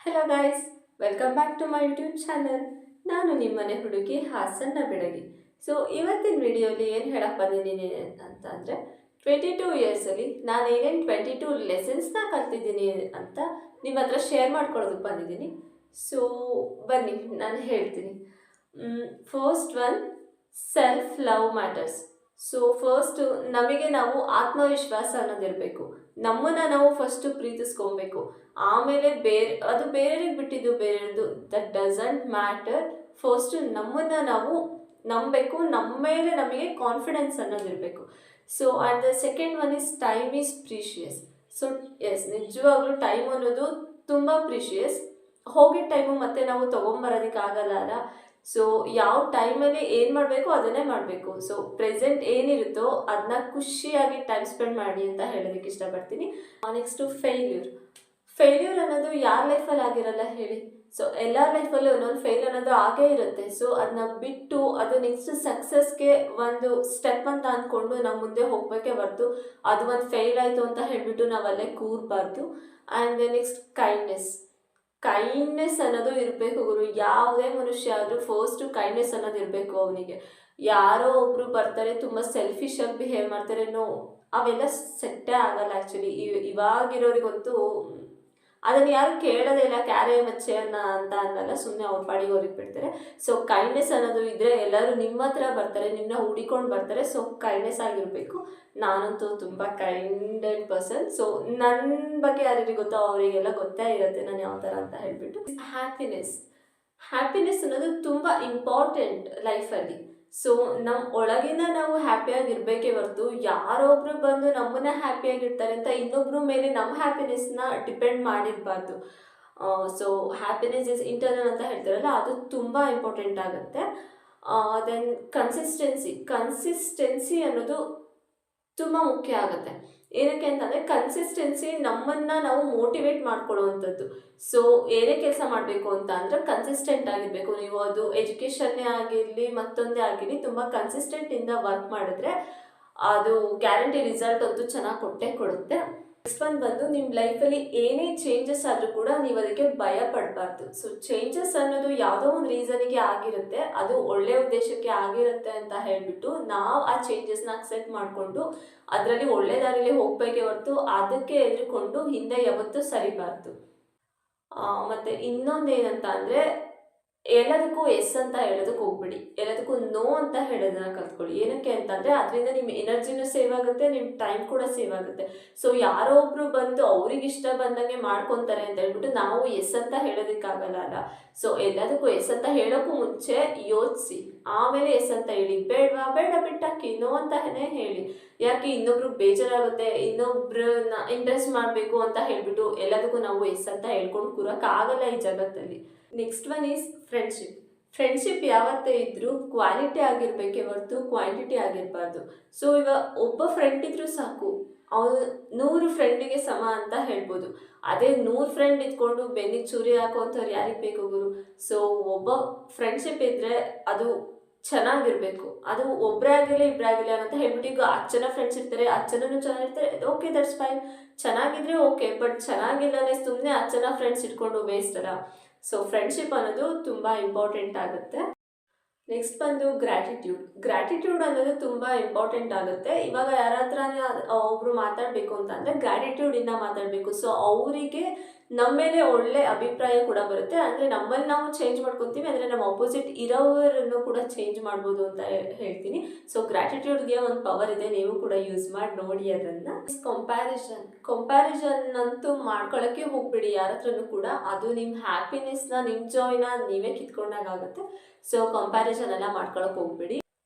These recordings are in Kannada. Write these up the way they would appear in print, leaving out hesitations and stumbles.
Hello guys, welcome back to my YouTube channel. ನಾನು ನಿಮ್ಮನೆ ಹುಡುಗಿ ಹಾಸನ್ನ ಬೆಡಗಿ. ಸೊ ಇವತ್ತಿನ ವಿಡಿಯೋಲಿ ಏನು ಹೇಳಕ್ಕೆ ಬಂದಿದ್ದೀನಿ ಅಂತಂದರೆ 22 ಇಯರ್ಸಲ್ಲಿ ನಾನು ಏನೇನು 22 ಲೆಸನ್ಸ್ನ ಕಲ್ತಿದ್ದೀನಿ ಅಂತ ನಿಮ್ಮ ಹತ್ರ ಶೇರ್ ಮಾಡ್ಕೊಳ್ಳೋದಕ್ಕೆ ಬಂದಿದ್ದೀನಿ. ಸೊ ಬನ್ನಿ ನಾನು ಹೇಳ್ತೀನಿ. First one, self love matters. So first ನಮಗೆ ನಾವು ಆತ್ಮವಿಶ್ವಾಸ ಅನ್ನೋದಿರಬೇಕು. ನಮ್ಮನ್ನು ನಾವು ಫಸ್ಟು ಪ್ರೀತಿಸ್ಕೊಬೇಕು. ಆಮೇಲೆ ಅದು ಬೇರೆಯವ್ರಿಗೆ ಬಿಟ್ಟಿದ್ದು ಬೇರೆಯವ್ರದ್ದು, ದಟ್ ಡಸಂಟ್ ಮ್ಯಾಟರ್. ಫಸ್ಟು ನಮ್ಮನ್ನು ನಾವು ನಂಬಬೇಕು, ನಮ್ಮ ಮೇಲೆ ನಮಗೆ ಕಾನ್ಫಿಡೆನ್ಸ್ ಅನ್ನೋದಿರಬೇಕು. So and the second one is time is precious. So yes, ನಿಜವಾಗ್ಲೂ ಟೈಮ್ ಅನ್ನೋದು ತುಂಬ ಪ್ರೀಶಿಯಸ್. ಹೋಗಿದ್ದ ಟೈಮು ಮತ್ತೆ ನಾವು ತೊಗೊಂಬರೋದಕ್ಕೆ ಆಗಲ್ಲ ಅಲ್ಲ. ಸೊ ಯಾವ ಟೈಮಲ್ಲಿ ಏನು ಮಾಡಬೇಕು ಅದನ್ನೇ ಮಾಡಬೇಕು. ಸೊ ಪ್ರೆಸೆಂಟ್ ಏನಿರುತ್ತೋ ಅದನ್ನ ಖುಷಿಯಾಗಿ ಟೈಮ್ ಸ್ಪೆಂಡ್ ಮಾಡಿ ಅಂತ ಹೇಳೋದಕ್ಕೆ ಇಷ್ಟಪಡ್ತೀನಿ. ನೆಕ್ಸ್ಟು ಫೇಲ್ಯೂರ್ ಅನ್ನೋದು ಯಾರ ಲೈಫಲ್ಲಿ ಆಗಿರಲ್ಲ ಹೇಳಿ. ಸೊ ಎಲ್ಲ ಲೈಫಲ್ಲೂ ಒಂದೊಂದು ಫೇಲ್ ಅನ್ನೋದು ಆಗೇ ಇರುತ್ತೆ. ಸೊ ಅದನ್ನ ಬಿಟ್ಟು ಅದು ನೆಕ್ಸ್ಟ್ ಸಕ್ಸಸ್ಗೆ ಒಂದು ಸ್ಟೆಪ್ ಅಂತ ಅಂದ್ಕೊಂಡು ನಾವು ಮುಂದೆ ಹೋಗಬೇಕೇ ಹೊರತು ಅದು ಒಂದು ಫೇಲ್ ಆಯಿತು ಅಂತ ಹೇಳಿಬಿಟ್ಟು ನಾವು ಅಲ್ಲೇ ಕೂರಬಾರ್ದು. ಆ್ಯಂಡ್ ನೆಕ್ಸ್ಟ್ ಕೈಂಡ್ನೆಸ್ ಅನ್ನೋದು ಇರಬೇಕು ಗುರು. ಯಾವುದೇ ಮನುಷ್ಯ ಆದರೂ ಫಸ್ಟು ಕೈಂಡ್ನೆಸ್ ಅನ್ನೋದು ಇರಬೇಕು ಅವನಿಗೆ. ಯಾರೋ ಒಬ್ಬರು ಬರ್ತಾರೆ ತುಂಬ ಸೆಲ್ಫಿಶಾಗಿ ಬಿಹೇವ್ ಮಾಡ್ತಾರೆ, ಅವೆಲ್ಲ ಸೆಟ್ಟೇ ಆಗಲ್ಲ ಆ್ಯಕ್ಚುಲಿ. ಇವಾಗಿರೋರಿಗಂತೂ ಅದನ್ನು ಯಾರು ಕೇಳೋದೇ ಇಲ್ಲ. ಕ್ಯಾರೆ ಮಚ್ಚೆ ಅಂತ ಅನ್ನಲ್ಲ, ಸುಮ್ಮನೆ ಅವ್ರ ಪಾಡಿಗೆ ಅವ್ರಿಗೆ ಬಿಡ್ತಾರೆ. ಸೊ ಕೈಂಡ್ನೆಸ್ ಅನ್ನೋದು ಇದ್ದರೆ ಎಲ್ಲರೂ ನಿಮ್ಮ ಹತ್ರ ಬರ್ತಾರೆ, ನಿಮ್ಮನ್ನ ಹುಡಿಕೊಂಡು ಬರ್ತಾರೆ. ಸೊ ಕೈಂಡ್ನೆಸ್ ಆಗಿರಬೇಕು. ನಾನಂತೂ ತುಂಬ ಕೈಂಡೆಡ್ ಪರ್ಸನ್. ಸೊ ನನ್ನ ಬಗ್ಗೆ ಯಾರಿಗೆ ಗೊತ್ತೋ ಅವರಿಗೆಲ್ಲ ಗೊತ್ತೇ ಇರುತ್ತೆ ನಾನು ಯಾವ ಥರ ಅಂತ ಹೇಳಿಬಿಟ್ಟು. ಹ್ಯಾಪಿನೆಸ್ ಅನ್ನೋದು ತುಂಬ ಇಂಪಾರ್ಟೆಂಟ್ ಲೈಫಲ್ಲಿ. ಸೊ ನಮ್ಮ ಒಳಗಿಂದ ನಾವು ಹ್ಯಾಪಿಯಾಗಿರ್ಬೇಕೇ ಹೊರತು ಯಾರೊಬ್ಬರು ಬಂದು ನಮ್ಮನ್ನ ಹ್ಯಾಪಿಯಾಗಿರ್ತಾರೆ ಅಂತ ಇನ್ನೊಬ್ಬರ ಮೇಲೆ ನಮ್ಮ ಹ್ಯಾಪಿನೆಸ್ನ ಡಿಪೆಂಡ್ ಮಾಡಿರಬಾರ್ದು. ಸೊ ಹ್ಯಾಪಿನೆಸ್ ಇಸ್ ಇಂಟರ್ನಲ್ ಅಂತ ಹೇಳ್ತಾರಲ್ಲ, ಅದು ತುಂಬ ಇಂಪಾರ್ಟೆಂಟ್ ಆಗುತ್ತೆ. ದೆನ್ ಕನ್ಸಿಸ್ಟೆನ್ಸಿ ಅನ್ನೋದು ತುಂಬ ಮುಖ್ಯ ಆಗುತ್ತೆ. ಏನಕ್ಕೆ ಅಂತಂದರೆ ಕನ್ಸಿಸ್ಟೆನ್ಸಿ ನಮ್ಮನ್ನು ನಾವು ಮೋಟಿವೇಟ್ ಮಾಡ್ಕೊಳ್ಳುವಂಥದ್ದು. ಸೊ ಏನೇ ಕೆಲಸ ಮಾಡಬೇಕು ಅಂತ ಅಂದರೆ ಕನ್ಸಿಸ್ಟೆಂಟ್ ಆಗಿರಬೇಕು ನೀವು. ಅದು ಎಜುಕೇಷನ್ನೇ ಆಗಿರಲಿ ಮತ್ತೊಂದೇ ಆಗಿರಲಿ, ತುಂಬ ಕನ್ಸಿಸ್ಟೆಂಟಿಂದ ವರ್ಕ್ ಮಾಡಿದ್ರೆ ಅದು ಗ್ಯಾರಂಟಿ ರಿಸಲ್ಟ್ ಅಂತೂ ಚೆನ್ನಾಗಿ ಕೊಟ್ಟೇ ಕೊಡುತ್ತೆ. ನೆಕ್ಸ್ಟ್ ಒನ್ ಬಂದು ನಿಮ್ಮ ಲೈಫಲ್ಲಿ ಏನೇ ಚೇಂಜಸ್ ಆದರೂ ಕೂಡ ನೀವು ಅದಕ್ಕೆ ಭಯ ಪಡಬಾರ್ದು. ಸೊ ಚೇಂಜಸ್ ಅನ್ನೋದು ಯಾವುದೋ ಒಂದು ರೀಸನಿಗೆ ಆಗಿರುತ್ತೆ, ಅದು ಒಳ್ಳೆಯ ಉದ್ದೇಶಕ್ಕೆ ಆಗಿರುತ್ತೆ ಅಂತ ಹೇಳಿಬಿಟ್ಟು ನಾವು ಆ ಚೇಂಜಸ್ನ ಅಕ್ಸೆಪ್ಟ್ ಮಾಡಿಕೊಂಡು ಅದರಲ್ಲಿ ಒಳ್ಳೆ ದಾರಿಯಲ್ಲಿ ಹೋಗಬೇಕೇ ಹೊರತು ಅದಕ್ಕೆ ಎದುರುಕೊಂಡು ಹಿಂದೆ ಯಾವತ್ತೂ ಸರಿಬಾರ್ದು. ಮತ್ತು ಇನ್ನೊಂದೇನಂತ ಅಂದರೆ ಎಲ್ಲದಕ್ಕೂ ಎಸ್ ಅಂತ ಹೇಳೋದಕ್ಕೆ ಹೋಗ್ಬಿಡಿ, ಎಲ್ಲದಕ್ಕೂ ನೋ ಅಂತ ಹೇಳೋದನ್ನ ಕಲ್ತ್ಕೊಳ್ಳಿ. ಏನಕ್ಕೆ ಅಂತಂದರೆ ಅದರಿಂದ ನಿಮ್ಮ ಎನರ್ಜಿನೂ ಸೇವ್ ಆಗುತ್ತೆ, ನಿಮ್ಮ ಟೈಮ್ ಕೂಡ ಸೇವ್ ಆಗುತ್ತೆ. ಸೊ ಯಾರೋ ಒಬ್ಬರು ಬಂದು ಅವ್ರಿಗೆ ಇಷ್ಟ ಬಂದಂಗೆ ಮಾಡ್ಕೊತಾರೆ ಅಂತ ಹೇಳ್ಬಿಟ್ಟು ನಾವು ಎಸ್ ಅಂತ ಹೇಳೋದಕ್ಕಾಗಲ್ಲ ಅಲ್ಲ. ಸೊ ಎಲ್ಲದಕ್ಕೂ ಎಸ್ ಅಂತ ಹೇಳೋಕ್ಕೂ ಮುಂಚೆ ಯೋಚಿಸಿ ಆಮೇಲೆ ಎಸ್ ಅಂತ ಹೇಳಿ. ಬೇಡ ಬಿಟ್ಟಾಕಿ ನೋ ಅಂತಾನೇ ಹೇಳಿ. ಯಾಕೆ ಇನ್ನೊಬ್ರು ಬೇಜಾರಾಗುತ್ತೆ, ಇನ್ನೊಬ್ರನ್ನ ಇಂಪ್ರೆಸ್ ಮಾಡಬೇಕು ಅಂತ ಹೇಳ್ಬಿಟ್ಟು ಎಲ್ಲದಕ್ಕೂ ನಾವು ಎಸ್ ಅಂತ ಹೇಳ್ಕೊಂಡು ಕೂರೋಕ್ಕಾಗಲ್ಲ ಈ ಜಗತ್ತಲ್ಲಿ. ನೆಕ್ಸ್ಟ್ ಒನ್ ಈಸ್ ಫ್ರೆಂಡ್ಶಿಪ್ ಯಾವತ್ತೇ ಇದ್ದರೂ ಕ್ವಾಲಿಟಿ ಆಗಿರಬೇಕೇ ಹೊರತು ಕ್ವಾಂಟಿಟಿ ಆಗಿರಬಾರ್ದು. ಸೊ ಇವಾಗ ಒಬ್ಬ ಫ್ರೆಂಡ್ ಇದ್ರೂ ಸಾಕು, ಅವನು 100 ಫ್ರೆಂಡಿಗೆ ಸಮ ಅಂತ ಹೇಳ್ಬೋದು. ಅದೇ 100 ಫ್ರೆಂಡ್ ಇದ್ಕೊಂಡು ಬೆನ್ನಿಗೆ ಚೂರಿ ಹಾಕೋಂಥವ್ರು ಯಾರಿಗೆ ಬೇಕು ಗುರು? ಸೊ ಒಬ್ಬ ಫ್ರೆಂಡ್ಶಿಪ್ ಇದ್ದರೆ ಅದು ಚೆನ್ನಾಗಿರಬೇಕು. ಅದು ಒಬ್ಬರೇ ಆಗಿರಲಿ ಇಬ್ಬರೇ ಆಗಿರಲಿ ಅಂತ ಹೇಳ್ಬಿಟ್ಟು, ಈಗ 10 ಜನ ಫ್ರೆಂಡ್ಸ್ ಇರ್ತಾರೆ, 10 ಜನನೂ ಚೆನ್ನಾಗಿರ್ತಾರೆ, ಓಕೆ ದಟ್ಸ್ ಫೈನ್, ಚೆನ್ನಾಗಿದ್ರೆ ಓಕೆ. ಬಟ್ ಚೆನ್ನಾಗಿಲ್ಲನೇ ಸುಮ್ಮನೆ 10 ಜನ ಫ್ರೆಂಡ್ಸ್ ಇಟ್ಕೊಂಡು ವೇಸ್ಟ್ ಅಲ್ಲ. ಸೊ ಫ್ರೆಂಡ್ಶಿಪ್ ಅನ್ನೋದು ತುಂಬ ಇಂಪಾರ್ಟೆಂಟ್ ಆಗುತ್ತೆ. ನೆಕ್ಸ್ಟ್ ಬಂದು ಗ್ರ್ಯಾಟಿಟ್ಯೂಡ್ ಅನ್ನೋದು ತುಂಬ ಇಂಪಾರ್ಟೆಂಟ್ ಆಗುತ್ತೆ. ಇವಾಗ ಯಾರ ಹತ್ರ ಒಬ್ಬರು ಮಾತಾಡಬೇಕು ಅಂತಂದರೆ ಗ್ರ್ಯಾಟಿಟ್ಯೂಡಿಂದ ಮಾತಾಡಬೇಕು. ಸೊ ಅವರಿಗೆ ನಮ್ಮ ಮೇಲೆ ಒಳ್ಳೆ ಅಭಿಪ್ರಾಯ ಕೂಡ ಬರುತ್ತೆ. ಅಂದರೆ ನಮ್ಮಲ್ಲಿ ನಾವು ಚೇಂಜ್ ಮಾಡ್ಕೊತೀವಿ, ಅಂದರೆ ನಮ್ಮ ಅಪೋಸಿಟ್ ಇರೋವರನ್ನು ಕೂಡ ಚೇಂಜ್ ಮಾಡ್ಬೋದು ಅಂತ ಹೇಳ್ತೀನಿ. ಸೊ ಗ್ರ್ಯಾಟಿಟ್ಯೂಡ್ಗೆ ಒಂದು ಪವರ್ ಇದೆ, ನೀವು ಕೂಡ ಯೂಸ್ ಮಾಡಿ ನೋಡಿ ಅದನ್ನು. ಕಂಪ್ಯಾರಿಸನ್ ಅಂತೂ ಮಾಡ್ಕೊಳ್ಳೋಕ್ಕೆ ಹೋಗ್ಬೇಡಿ ಯಾರ ಹತ್ರನೂ ಕೂಡ. ಅದು ನಿಮ್ಮ ಹ್ಯಾಪಿನೆಸ್ನ, ನಿಮ್ಮ ಜಾಯ್ನ ನೀವೇ ಕಿತ್ಕೊಂಡಾಗುತ್ತೆ. ಸೊ ಕಂಪ್ಯಾರಿಸನ್ ಎಲ್ಲ ಮಾಡ್ಕೊಳಕ್ಕೆ ಹೋಗ್ಬೇಡಿ.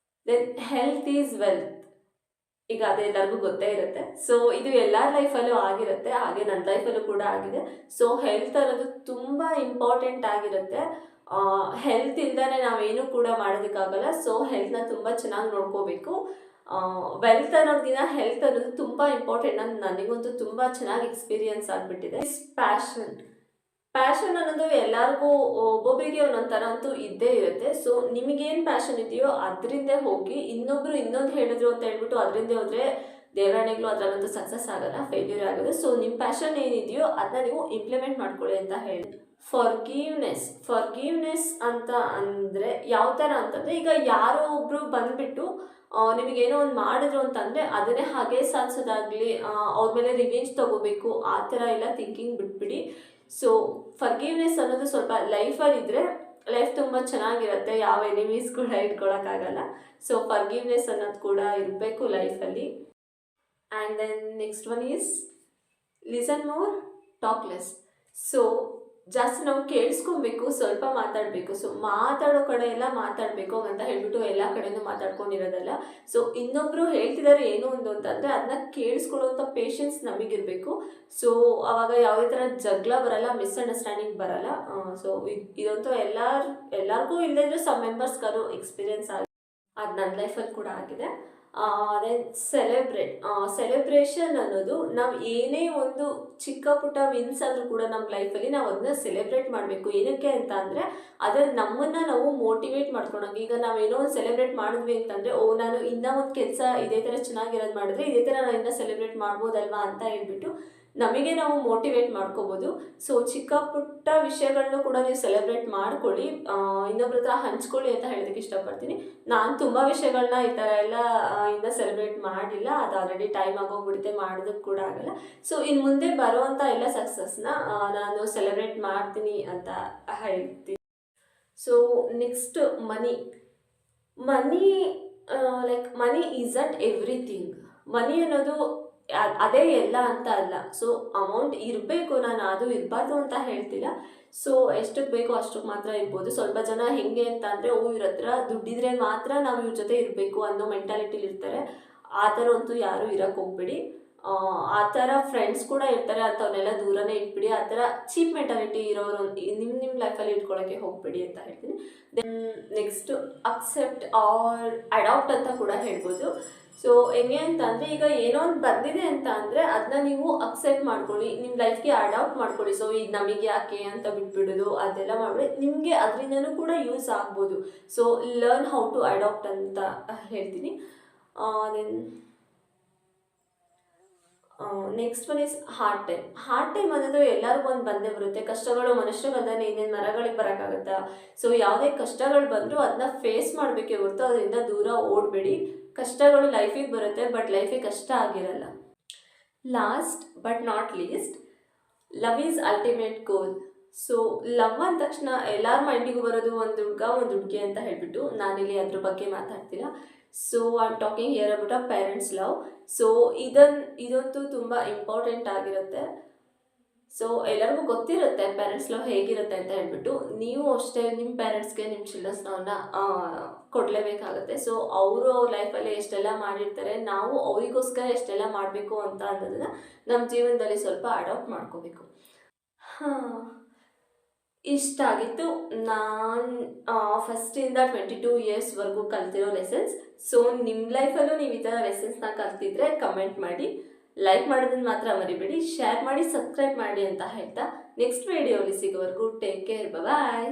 Then health is wealth. ಈಗ ಅದೆಲ್ಲರಿಗೂ ಗೊತ್ತೇ ಇರುತ್ತೆ. ಸೊ ಇದು ಎಲ್ಲರ ಲೈಫಲ್ಲೂ ಆಗಿರುತ್ತೆ, ಹಾಗೆ ನನ್ನ ಲೈಫಲ್ಲೂ ಕೂಡ ಆಗಿದೆ. ಸೊ ಹೆಲ್ತ್ ಅನ್ನೋದು ತುಂಬ ಇಂಪಾರ್ಟೆಂಟ್ ಆಗಿರುತ್ತೆ. ಹೆಲ್ತ್ ಇಲ್ದೇ ನಾವೇನು ಕೂಡ ಮಾಡೋದಕ್ಕಾಗಲ್ಲ. ಸೊ ಹೆಲ್ತ್ನ ತುಂಬ ಚೆನ್ನಾಗಿ ನೋಡ್ಕೋಬೇಕು. ವೆಲ್ತ್ ಅನ್ನೋದಿನ ಹೆಲ್ತ್ ಅನ್ನೋದು ತುಂಬ ಇಂಪಾರ್ಟೆಂಟ್ ಅಂತ ನನಗಂತೂ ತುಂಬ ಚೆನ್ನಾಗಿ ಎಕ್ಸ್ಪೀರಿಯನ್ಸ್ ಆಗಿಬಿಟ್ಟಿದೆ. ಪ್ಯಾಷನ್ ಅನ್ನೋದು ಎಲ್ಲರಿಗೂ ಒಬ್ಬೊಬ್ಬರಿಗೆ ಒಂದೊಂದು ಥರ ಅಂತೂ ಇದ್ದೇ ಇರುತ್ತೆ. ಸೊ ನಿಮಗೇನು ಪ್ಯಾಷನ್ ಇದೆಯೋ ಅದರಿಂದ ಹೋಗಿ. ಇನ್ನೊಂದು ಹೇಳಿದ್ರು ಅಂತ ಹೇಳ್ಬಿಟ್ಟು ಅದರಿಂದ ಹೋದರೆ ದೇವರಾಣೆಗಳು ಅದರಲ್ಲಂತೂ ಸಕ್ಸಸ್ ಆಗಲ್ಲ, ಫೇಲ್ಯೂರ್ ಆಗೋದು. ಸೊ ನಿಮ್ಮ ಪ್ಯಾಷನ್ ಏನಿದೆಯೋ ಅದನ್ನ ನೀವು ಇಂಪ್ಲಿಮೆಂಟ್ ಮಾಡ್ಕೊಳ್ಳಿ ಅಂತ ಹೇಳಿ. ಫರ್ಗಿವ್ನೆಸ್ ಅಂತ ಅಂದರೆ ಯಾವ ಥರ ಅಂತಂದರೆ, ಈಗ ಯಾರೋ ಒಬ್ಬರು ಬಂದುಬಿಟ್ಟು ನಿಮಗೇನೋ ಒಂದು ಮಾಡಿದ್ರು ಅಂತಂದರೆ ಅದನ್ನೇ ಹಾಗೆ ಸಾಧಿಸೋದಾಗಲಿ, ಅವ್ರ ಮೇಲೆ ರಿವೆಂಜ್ ತೊಗೋಬೇಕು, ಆ ಥರ ಎಲ್ಲ ಥಿಂಕಿಂಗ್ ಬಿಟ್ಬಿಡಿ. ಸೊ ಫರ್ಗಿವ್ನೆಸ್ ಅನ್ನೋದು ಸ್ವಲ್ಪ ಲೈಫಲ್ಲಿದ್ದರೆ ಲೈಫ್ ತುಂಬ ಚೆನ್ನಾಗಿರುತ್ತೆ, ಯಾವ ಎನಿಮೀಸ್ ಕೂಡ ಇಟ್ಕೊಳಕ್ಕಾಗಲ್ಲ. ಸೊ ಫರ್ಗಿವ್ನೆಸ್ ಅನ್ನೋದು ಕೂಡ ಇರಬೇಕು ಲೈಫಲ್ಲಿ. And then next one is listen more, talk less. So ಜಾಸ್ತಿ ನಾವು ಕೇಳಿಸ್ಕೊಬೇಕು, ಸ್ವಲ್ಪ ಮಾತಾಡಬೇಕು. ಸೊ ಮಾತಾಡೋ ಕಡೆ ಎಲ್ಲ ಮಾತಾಡಬೇಕು ಅಂತ ಹೇಳ್ಬಿಟ್ಟು ಎಲ್ಲ ಕಡೆಯೂ ಮಾತಾಡ್ಕೊಂಡಿರೋದಲ್ಲ. ಸೊ ಇನ್ನೊಬ್ಬರು ಹೇಳ್ತಿದ್ದಾರೆ ಏನೋ ಒಂದು ಅಂತಂದರೆ ಅದನ್ನ ಕೇಳಿಸ್ಕೊಳ್ಳೋವಂಥ ಪೇಷನ್ಸ್ ನಮಗಿರಬೇಕು. ಸೊ ಆವಾಗ ಯಾವುದೇ ಥರ ಜಗಳ ಬರಲ್ಲ, ಮಿಸ್ಅಂಡರ್ಸ್ಟ್ಯಾಂಡಿಂಗ್ ಬರಲ್ಲ. ಸೊ ಇದಂತೂ ಎಲ್ಲರಿಗೂ ಇಲ್ಲದೇ ಇದ್ರೂ ಸಮ್ ಮೆಂಬರ್ಸ್ಗಾರು ಎಕ್ಸ್ಪೀರಿಯನ್ಸ್ ಆಗಿದೆ, ಅದು ನನ್ನ ಲೈಫಲ್ಲಿ ಕೂಡ ಆಗಿದೆ. ದೆನ್ ಸೆಲೆಬ್ರೇಷನ್ ಅನ್ನೋದು ನಾವು ಏನೇ ಒಂದು ಚಿಕ್ಕ ಪುಟ್ಟ ವಿನ್ಸ್ ಆದರೂ ಕೂಡ ನಮ್ಮ ಲೈಫಲ್ಲಿ ನಾವು ಅದನ್ನ ಸೆಲೆಬ್ರೇಟ್ ಮಾಡಬೇಕು. ಏನಕ್ಕೆ ಅಂತ ಅಂದರೆ ಅದ್ರಲ್ಲಿ ನಮ್ಮನ್ನು ನಾವು ಮೋಟಿವೇಟ್ ಮಾಡ್ಕೊಳಂಗೆ. ಈಗ ನಾವೇನೋ ಒಂದು ಸೆಲೆಬ್ರೇಟ್ ಮಾಡಿದ್ವಿ ಅಂತಂದರೆ, ನಾನು ಇನ್ನೂ ಒಂದು ಕೆಲಸ ಇದೇ ಥರ ಚೆನ್ನಾಗಿರೋದು ಮಾಡಿದ್ರೆ ಇದೇ ಥರ ನಾನು ಇನ್ನೂ ಸೆಲೆಬ್ರೇಟ್ ಮಾಡ್ಬೋದಲ್ವಾ ಅಂತ ಹೇಳ್ಬಿಟ್ಟು ನಮಗೆ ನಾವು ಮೋಟಿವೇಟ್ ಮಾಡ್ಕೋಬೋದು. ಸೊ ಚಿಕ್ಕ ಪುಟ್ಟ ವಿಷಯಗಳನ್ನೂ ಕೂಡ ನೀವು ಸೆಲೆಬ್ರೇಟ್ ಮಾಡ್ಕೊಳ್ಳಿ, ಇನ್ನೊಬ್ರ ಹತ್ರ ಹಂಚ್ಕೊಳ್ಳಿ ಅಂತ ಹೇಳೋದಕ್ಕೆ ಇಷ್ಟಪಡ್ತೀನಿ. ನಾನು ತುಂಬ ವಿಷಯಗಳನ್ನ ಈ ಥರ ಎಲ್ಲ ಇನ್ನೂ ಸೆಲೆಬ್ರೇಟ್ ಮಾಡಿಲ್ಲ, ಅದು ಆಲ್ರೆಡಿ ಟೈಮ್ ಆಗೋಗ್ಬಿಡುತ್ತೆ, ಮಾಡೋದಕ್ಕೆ ಕೂಡ ಆಗಲ್ಲ. ಸೊ ಇನ್ನು ಮುಂದೆ ಬರುವಂಥ ಎಲ್ಲ ಸಕ್ಸಸ್ನ ನಾನು ಸೆಲೆಬ್ರೇಟ್ ಮಾಡ್ತೀನಿ ಅಂತ ಹೇಳ್ತೀನಿ. So next money money isn't everything. Money ಅನ್ನೋದು ಅದೇ ಎಲ್ಲ ಅಂತ ಅಲ್ಲ. ಸೊ ಅಮೌಂಟ್ ಇರಬೇಕು, ನಾನು ಅದು ಇರಬಾರ್ದು ಅಂತ ಹೇಳ್ತಿಲ್ಲ. ಸೊ ಎಷ್ಟಕ್ಕೆ ಬೇಕೋ ಅಷ್ಟಕ್ಕೆ ಮಾತ್ರ ಇರ್ಬೋದು. ಸ್ವಲ್ಪ ಜನ ಹೆಂಗೆ ಅಂತ ಅಂದರೆ, ಇವ್ರ ಹತ್ರ ದುಡ್ಡಿದ್ರೆ ಮಾತ್ರ ನಾವು ಇವ್ರ ಜೊತೆ ಇರಬೇಕು ಅನ್ನೋ ಮೆಂಟಾಲಿಟಿಲಿ ಇರ್ತಾರೆ. ಆ ಥರ ಅಂತೂ ಯಾರೂ ಇರೋಕ್ಕೆ ಹೋಗ್ಬೇಡಿ. ಆ ಥರ ಫ್ರೆಂಡ್ಸ್ ಕೂಡ ಇರ್ತಾರೆ, ಅಂಥವನ್ನೆಲ್ಲ ದೂರನೇ ಇಟ್ಬಿಡಿ. ಆ ಥರ ಚೀಪ್ ಮೆಂಟಾಲಿಟಿ ಇರೋರು ನಿಮ್ಮ ಲೈಫಲ್ಲಿ ಇಟ್ಕೊಳ್ಳೋಕ್ಕೆ ಹೋಗ್ಬೇಡಿ ಅಂತ ಹೇಳ್ತೀನಿ. Then next accept or adapt ಅಂತ ಕೂಡ ಹೇಳ್ಬೋದು. ಸೊ ಹೆಂಗೆ ಅಂತ ಅಂದರೆ, ಈಗ ಏನೋ ಒಂದು ಬಂದಿದೆ ಅಂತ ಅಂದರೆ ಅದನ್ನ ನೀವು ಅಕ್ಸೆಪ್ಟ್ ಮಾಡ್ಕೊಳ್ಳಿ, ನಿಮ್ಮ ಲೈಫ್ಗೆ ಅಡಾಪ್ಟ್ ಮಾಡ್ಕೊಳ್ಳಿ. ಸೊ ಈಗ ನಮಗೆ ಯಾಕೆ ಅಂತ ಬಿಟ್ಬಿಡೋದು ಅದೆಲ್ಲ ಮಾಡಿಬಿಡಿ, ನಿಮಗೆ ಅದರಿಂದನೂ ಕೂಡ ಯೂಸ್ ಆಗ್ಬೋದು. So learn how to adapt ಅಂತ ಹೇಳ್ತೀನಿ. Then next one is hard time ಅನ್ನೋದು ಎಲ್ಲರಿಗೂ ಒಂದು ಬಂದೇ ಬರುತ್ತೆ. ಕಷ್ಟಗಳು ಮನುಷ್ಯರಿಗೆ ಬಂದರೆ ಇನ್ನೇನು ಮರಗಳಿಗೆ ಬರೋಕ್ಕಾಗುತ್ತಾ? ಸೊ ಯಾವುದೇ ಕಷ್ಟಗಳು ಬಂದರೂ ಅದನ್ನ ಫೇಸ್ ಮಾಡಬೇಕೇ ಹೊರತು ಅದರಿಂದ ದೂರ ಓಡಬೇಡಿ. ಕಷ್ಟಗಳು ಲೈಫಿಗೆ ಬರುತ್ತೆ, ಬಟ್ ಲೈಫಿಗೆ ಕಷ್ಟ ಆಗಿರಲ್ಲ. Last but not least, love is ultimate goal. So love ಅಂದ ತಕ್ಷಣ ಎಲ್ಲರ ಮೈಂಡಿಗೂ ಬರೋದು ಒಂದು ಹುಡುಗ ಒಂದು ಹುಡುಗಿ ಅಂತ ಹೇಳ್ಬಿಟ್ಟು, ನಾನಿಲ್ಲಿ ಅದ್ರ ಬಗ್ಗೆ ಮಾತಾಡ್ತೀರ. So I am talking here about a parents love. So ಇದಂತೂ ತುಂಬ ಇಂಪಾರ್ಟೆಂಟ್ ಆಗಿರುತ್ತೆ. ಸೊ ಎಲ್ಲರಿಗೂ ಗೊತ್ತಿರುತ್ತೆ ಪೇರೆಂಟ್ಸ್ ಲವ್ ಹೇಗಿರುತ್ತೆ ಅಂತ ಹೇಳ್ಬಿಟ್ಟು. ನೀವು ಅಷ್ಟೇ ನಿಮ್ಮ ಪೇರೆಂಟ್ಸ್ಗೆ ನಿಮ್ಮ ಚಿಲ್ಡ್ರನ್ಸ್ ಲವ್ನ ಕೊಡಲೇಬೇಕಾಗುತ್ತೆ. ಸೊ ಅವರು ಅವ್ರ ಲೈಫಲ್ಲಿ ಎಷ್ಟೆಲ್ಲ ಮಾಡಿರ್ತಾರೆ, ನಾವು ಅವರಿಗೋಸ್ಕರ ಎಷ್ಟೆಲ್ಲ ಮಾಡಬೇಕು ಅಂತ ಅನ್ನೋದನ್ನು ನಮ್ಮ ಜೀವನದಲ್ಲಿ ಸ್ವಲ್ಪ ಅಡಾಪ್ಟ್ ಮಾಡ್ಕೋಬೇಕು. ಇಷ್ಟಾಗಿತ್ತು ನಾನು ಫಸ್ಟಿಂದ 22 ಇಯರ್ಸ್ವರೆಗೂ ಕಲ್ತಿರೋ ಲೆಸನ್ಸ್. ಸೊ ನಿಮ್ಮ ಲೈಫಲ್ಲೂ ನೀವು ಈ ಥರ ಲೆಸನ್ಸ್ನ ಕಲ್ತಿದ್ರೆ ಕಮೆಂಟ್ ಮಾಡಿ, ಲೈಕ್ ಮಾಡೋದನ್ನು ಮಾತ್ರ ಮರಿಬೇಡಿ, ಶೇರ್ ಮಾಡಿ, ಸಬ್ಸ್ಕ್ರೈಬ್ ಮಾಡಿ ಅಂತ ಹೇಳ್ತಾ ನೆಕ್ಸ್ಟ್ ವಿಡಿಯೋಲಿ ಸಿಗೋವರೆಗೂ ಟೇಕ್ ಕೇರ್, ಬಾಯ್.